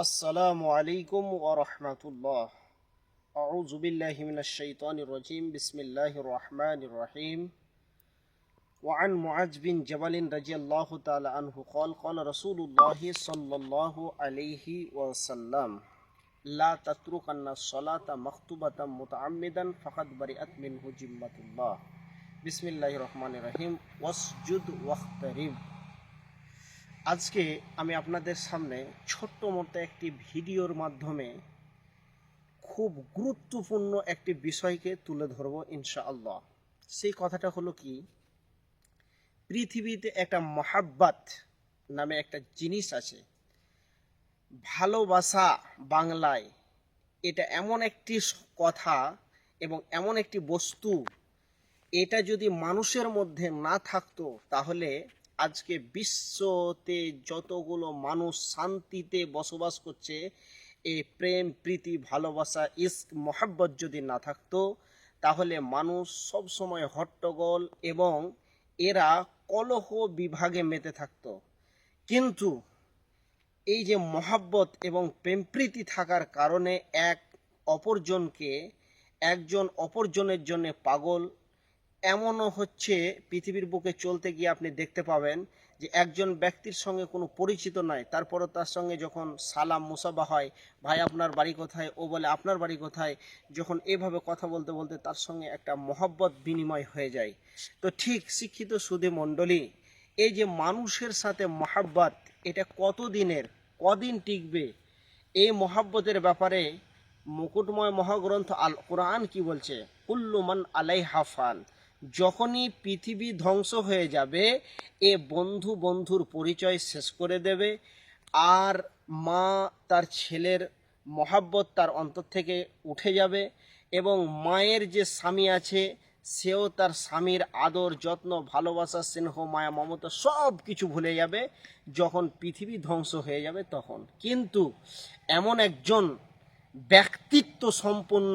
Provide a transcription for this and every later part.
আসসালামু আলাইকুম ওয়া রাহমাতুল্লাহ। আউযু বিল্লাহি মিনাশ শাইতানির রাজিম। বিসমিল্লাহির রহমানির রহিম। ওয়া আন মুআয বিন জাবাল রাদিয়াল্লাহু তাআলা আনহু قال قال رسول الله صلى الله عليه وسلم لا تتركن الصلاة مكتوبة متعمدا فقد برئت منه ذمة الله। বিসমিল্লাহির রহমানির রহিম। ওয়াসজুদ ওয়াখতারিব। আজকে আমি আপনাদের সামনে ছোট্ট মতো একটি ভিডিওর মাধ্যমে খুব গুরুত্বপূর্ণ একটি বিষয়কে তুলে ধরব ইনশাআল্লাহ। সেই কথাটা হলো কি, পৃথিবীতে একটা মহাব্বত নামে একটা জিনিস আছে। ভালোবাসা বাংলায় এটা এমন একটি কথা এবং এমন একটি বস্তু, এটা যদি মানুষের মধ্যে না থাকতো তাহলে আজকে বিশ্বতে যতগুলো মানুষ শান্তিতে বসবাস করছে, এই প্রেম প্রীতি ভালোবাসা ইশক মোহাব্বত যদি না থাকতো তাহলে মানুষ সব সময় হট্টগোল এবং এরা কলহ বিভাগে মেতে থাকতো। কিন্তু এই যে মহাব্বত এবং প্রেম প্রীতি থাকার কারণে একজন অপরজনের জন্য পাগল। এমনও হচ্ছে পৃথিবীর বুকে চলতে গিয়ে আপনি দেখতে পাবেন যে একজন ব্যক্তির সঙ্গে কোনো পরিচিত নাই, তারপরও তার সঙ্গে যখন সালাম মুসাফা হয়, ভাই আপনার বাড়ি কোথায়, ও বলে আপনার বাড়ি কোথায়, যখন এভাবে কথা বলতে বলতে তার সঙ্গে একটা মহব্বত বিনিময় হয়ে যায়। তো ঠিক শিক্ষিত সুধী মণ্ডলী, এই যে মানুষের সাথে মহাব্বত, এটা কদিন টিকবে, এই মহাব্বতের ব্যাপারে মুকুটময় মহাগ্রন্থ আল কোরআন কি বলছে? কুল্লু মান আলাইহা ফান। যখনই পৃথিবী ধ্বংস হয়ে যাবে, এ বন্ধুর পরিচয় শেষ করে দেবে। আর মা তার ছেলের মহাব্বত তার অন্তর থেকে উঠে যাবে, এবং মায়ের যে স্বামী আছে সেও তার স্বামীর আদর যত্ন ভালোবাসা স্নেহ মায়া মমতা সব কিছু ভুলে যাবে যখন পৃথিবী ধ্বংস হয়ে যাবে তখন। কিন্তু এমন একজন ব্যক্তিত্ব সম্পন্ন,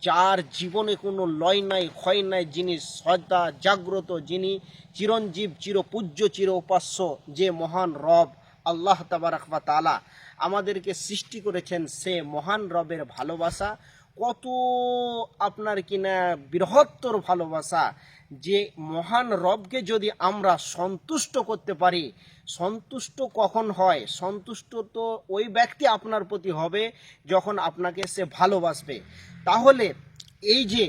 যার জীবনে কোনো লয় নাই ক্ষয় নাই, যিনি সদা জাগ্রত, যিনি চিরঞ্জীব চিরপূজ্য চির উপাস্য, যে মহান রব আল্লাহ তাবারাক ওয়া তাআলা আমাদেরকে সৃষ্টি করেছেন, সে মহান রবের ভালোবাসা কত আপনার কিনা বৃহত্তর ভালোবাসা। যে মহান রবকে যদি আমরা সন্তুষ্ট করতে পারি, সন্তুষ্ট কখন হয়? সন্তুষ্ট তো ওই ব্যক্তি আপনার প্রতি হবে যখন আপনাকে সে ভালোবাসবে। তাহলে এই যে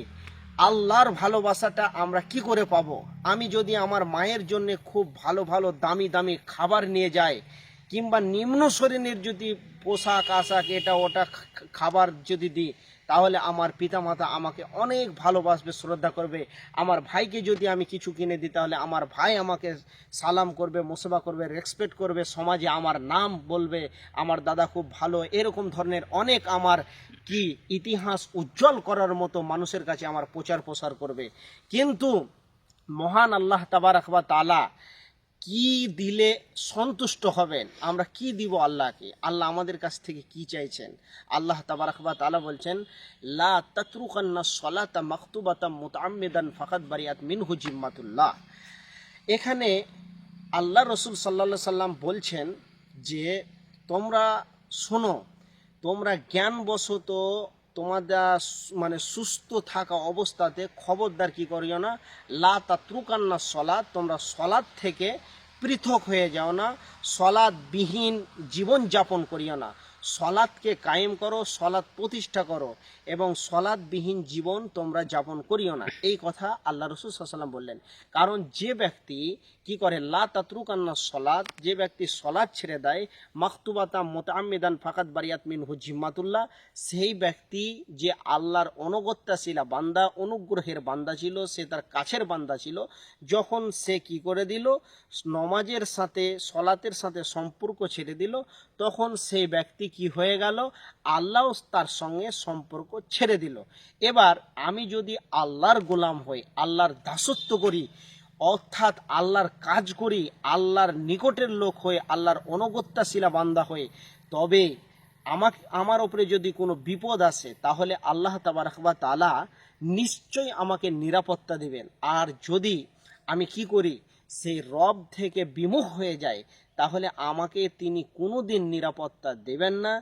আল্লাহর ভালোবাসাটা আমরা কি করে পাবো? আমি যদি আমার মায়ের জন্য খুব ভালো ভালো দামি দামি খাবার নিয়ে যাই, কিংবা নিম্ন শ্রেণীর যদি পোশাক আশাক এটা ওটা খাবার যদি দিই, তাহলে আমার পিতামাতা আমাকে অনেক ভালোবাসবে, শ্রদ্ধা করবে। আমার ভাইকে যদি আমি কিছু কিনে দিই, তাহলে আমার ভাই আমাকে সালাম করবে, মুসাফা করবে, রেসপেক্ট করবে, সমাজে আমার নাম বলবে, আমার দাদা খুব ভালো। এরকম ধরনের অনেক আমার কি ইতিহাস উজ্জ্বল করার মতো মানুষের কাছে আমার প্রচার প্রসার করবে। কিন্তু মহান আল্লাহ তাবারাক ওয়া তাআলা কি দিলে সন্তুষ্ট হবেন? আমরা কি দিব আল্লাহকে? আল্লাহ আমাদের কাছ থেকে কি চাইছেন? আল্লাহ তাবারাক ওয়া তাআলা বলছেন, লা তাতরুকান্না সলাতা মাকতুবাতাম মুতাআম্মিদান ফাকাদ বারিআত মিনহু জিম্মাতুল্লাহ। এখানে আল্লাহ রসুল সাল্লাল্লাহু সাল্লাম বলছেন যে তোমরা শোনো, তোমরা জ্ঞানবশত তোমাদের মানে সুস্থ থাকা অবস্থাতে খবরদার কি করিও না, লা তাতরুকান্না সলাত, তোমরা সলাত থেকে পৃথক হয়ে যাও না, সলাৎবিহীন জীবন যাপন করিও না। সলাৎকে কায়েম করো, সলাৎ প্রতিষ্ঠা করো, এবং সলাৎবিহীন জীবন তোমরা যাপন করিও না। এই কথা আল্লাহ রসুল সাল্লাল্লাহু আলাইহি ওয়াসাল্লাম বললেন। কারণ যে ব্যক্তি কি করে, লা তাতরুকান্না সলাত, যে ব্যক্তি সলাৎ ছেড়ে দেয়, মাকতুবাতা মুতাআম্মিদান ফাকাদ বারিআত মিনহু জিম্মাতুল্লাহ, সেই ব্যক্তি যে আল্লাহর অনুগত্যশীল বান্দা, অনুগ্রহের বান্দা ছিল, সে তার কাছের বান্দা ছিল, যখন সে কি করে দিল, নমাজের সাথে সলাতের সাথে সম্পর্ক ছেড়ে দিল, তখন সেই ব্যক্তি কি হয়ে গেল, আল্লাহ তার সঙ্গে সম্পর্ক ছেড়ে দিল। এবার আমি যদি আল্লাহর গোলাম হই, আল্লাহর দাসত্ব করি, অর্থাৎ আল্লাহর কাজ করি, আল্লাহর নিকটের লোক হয়ে, আল্লাহর অনুগত্যশীলা বান্দা হয়ে, তবে আমার উপরে যদি কোনো বিপদ আসে, তাহলে আল্লাহ তাবারাক ওয়া তাআলা নিশ্চয়ই আমাকে নিরাপত্তা দিবেন। আর যদি আমি কি করি, সেই রব থেকে বিমুখ হয়ে যায়, তাহলে আমাকে তিনি কোনোদিন নিরাপত্তা দেবেন না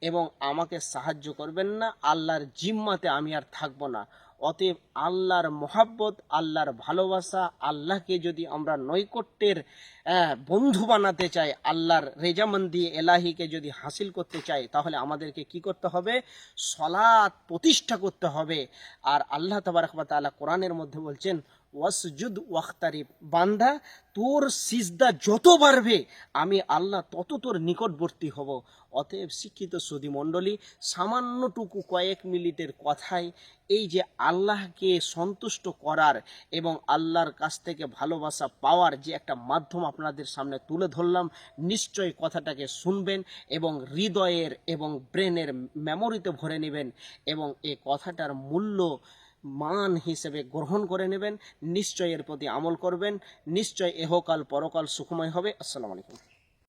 এবং আমাকে সাহায্য করবেন না, আল্লাহর জিম্মাতে আমি আর থাকবো না। অতএব আল্লাহর মহাব্বত, আল্লাহর ভালোবাসা, আল্লাহকে যদি আমরা নৈকট্যের বন্ধু বানাতে চাই, আল্লাহর রেজামন্দি এলাহিকে যদি হাসিল করতে চাই, তাহলে আমাদেরকে কি করতে হবে? সলাৎ প্রতিষ্ঠা করতে হবে। আর আল্লাহ তাবারক ওয়া তাআলা কোরআনের মধ্যে বলছেন, ওয়াসজুদ ওয়াখতারিব, বান্দা তোর সিজদা যত বাড়বে আমি আল্লাহ তত তোর নিকটবর্তী হব। অতএব শিক্ষিত সুধী মণ্ডলী, সামান্যটুকু কয়েক মিনিটের কথায় এই যে আল্লাহকে সন্তুষ্ট করার এবং আল্লাহর কাছ থেকে ভালোবাসা পাওয়ার যে একটা মাধ্যম আপনাদের সামনে তুলে ধরলাম, নিশ্চয়ই কথাটাকে শুনবেন এবং হৃদয়ের এবং ব্রেনের মেমোরিতে ভরে নেবেন এবং এই কথাটার মূল্য মান হিসেবে গ্রহণ করে নেবেন। নিশ্চয় এর প্রতি আমল করবেন, নিশ্চয় এহকাল পরকাল সুখময় হবে। আসসালামু আলাইকুম।